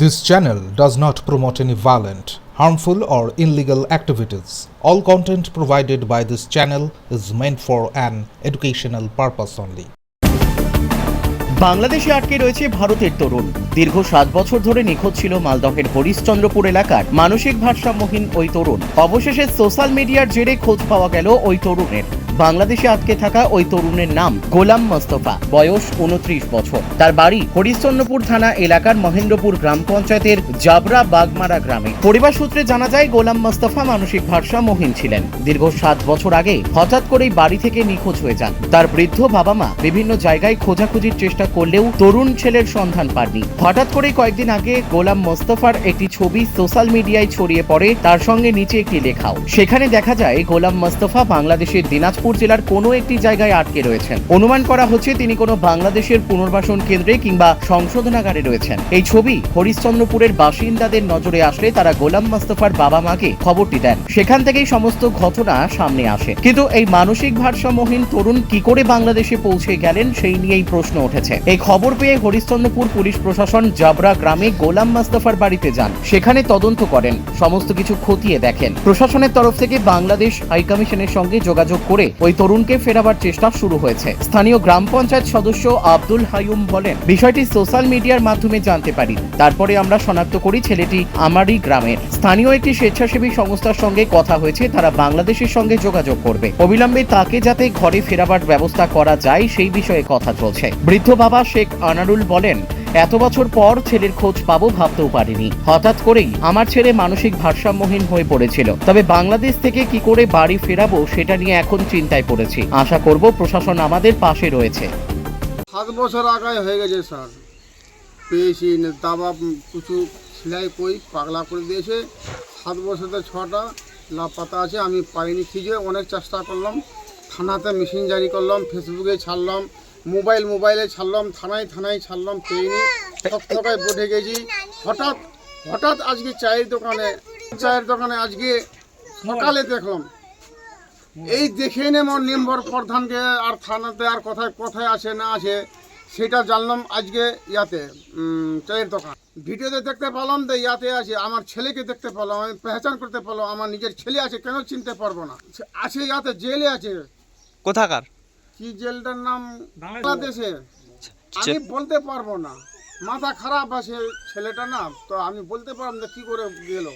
This channel does not promote any violent, harmful, or illegal activities. All content provided by this channel is meant for an educational purpose only. বাংলাদেশে আটকে রয়েছে ভারতের তরুণ। দীর্ঘ 7 বছর ধরে নিখোঁজ ছিল মালদহের হরিশ্চন্দ্রপুর এলাকার মানসিক ভারসাম্যহীন ওই তরুণ। অবশেষে সোশ্যাল মিডিয়ার জেরে খোঁজ পাওয়া গেল ওই তরুণের। বাংলাদেশে আটকে থাকা ওই তরুণের নাম গোলাম মোস্তফা, বয়স 29 বছর। তার বাড়ি হরিশ্চন্দ্রপুর থানা এলাকার মহেন্দ্রপুর গ্রাম পঞ্চায়েতের জাবরা বাগমারা গ্রামে। পরিবার সূত্রে জানা যায়, গোলাম মোস্তফা মানসিক ভারসাম্যহীন ছিলেন। দীর্ঘ 7 বছর আগে হঠাৎ করেই বাড়ি থেকে নিখোঁজ হয়ে যান। তার বৃদ্ধ বাবা মা বিভিন্ন জায়গায় খোঁজাখুঁজির চেষ্টা করলেও তরুণ ছেলের সন্ধান পাননি। হঠাৎ করে কয়েকদিন আগে গোলাম মোস্তফার একটি ছবি সোশ্যাল মিডিয়ায় ছড়িয়ে পড়ে, তার সঙ্গে নিচে একটি লেখাও। সেখানে দেখা যায় গোলাম মোস্তফা বাংলাদেশের দিনাজপুর জেলার কোনো একটি জায়গায় আটকে রয়েছেন। অনুমান করা হচ্ছে তিনি কোনো বাংলাদেশের পুনর্বাসন কেন্দ্রে কিংবা সংশোধনাগারে রয়েছেন। এই ছবি হরিশ্চন্দ্রপুরের বাসিন্দাদের নজরে আসলে তারা গোলাম মোস্তফার বাবা মাকে খবরটি দেন। সেখান থেকেই সমস্ত ঘটনা সামনে আসে। কিন্তু এই মানসিক ভারসাম্যহীন তরুণ কি করে বাংলাদেশে পৌঁছে গেলেন সেই নিয়েই প্রশ্ন উঠেছে। এই খবর পেয়ে হরিশ্চন্দ্রপুর পুলিশ প্রশাসন জাবরা গ্রামে গোলাম মোস্তফার বাড়িতে যান। সেখানে তদন্ত করেন, সমস্ত কিছু খতিয়ে দেখেন। প্রশাসনের তরফ থেকে বাংলাদেশ হাইকমিশনের সঙ্গে যোগাযোগ করে ওই তরুণকে ফেরাবার চেষ্টা শুরু হয়েছে। স্থানীয় গ্রাম পঞ্চায়েত সদস্য আব্দুল হায়ুম বলেন, বিষয়টি সোশ্যাল মিডিয়ার মাধ্যমে জানতে পারি, তারপরে আমরা শনাক্ত করি ছেলেটি আমারই গ্রামের। স্থানীয় একটি স্বেচ্ছাসেবী সংস্থার সঙ্গে কথা হয়েছে, তারা বাংলাদেশের সঙ্গে যোগাযোগ করবে। অবিলম্বে তাকে যাতে ঘরে ফেরাবার ব্যবস্থা করা যায় সেই বিষয়ে কথা চলছে। বৃদ্ধ বাবা শেখ আনারুল বলেন, এত বছর পর ছেলের খোঁজ পাবো ভাবতেও পারিনি। হঠাৎ করেই আমার ছেলে মানসিক ভারসাম্যহীন হয়ে পড়েছিল। তবে বাংলাদেশ থেকে কি করে বাড়ি ফেরাবো সেটা নিয়ে এখন চিন্তায় পড়েছি। আশা করব প্রশাসন আমাদের পাশে রয়েছে। 7 বছর আগে হয়ে গেছে স্যার, পেয়েছি দাবা কিছু সেলাই কই পাগলা করে দিয়েছে। 7 বছরে 6টা লাপাতা আছে, আমি পাইনি খুঁজে। অনেক চেষ্টা করলাম, থানাতে মেশিন জারি করলাম, ফেসবুকে ছাড়লাম, মোবাইলে ছাড়লাম, থানায় ছাড়লাম, পেইনি। সব জায়গায় বসে গেছি। হঠাৎ আজকে চায়ের দোকানে আজকে সকালে দেখলাম। এই দেখে নেমর নিম্বর প্রধানকে আর থানাতে আর কোথায় আছে না আছে সেটা জানলাম আজকে ইয়াতে চায়ের দোকান। ভিডিওতে দেখতে পেলাম তো ইয়াতে আছে। আমার ছেলেকে দেখতে পেলাম, আমি পেহচান করতে পারলাম। আমার নিজের ছেলে আছে, কেন চিনতে পারবো না? আছে ইয়াতে, জেলে আছে। কোথাকার? কি জেলটার নাম? বাংলাদেশে। আমি বলতে পারবো না, মাথা খারাপ আছে ছেলেটা না, তো আমি বলতে পারলাম না কি করে গেল।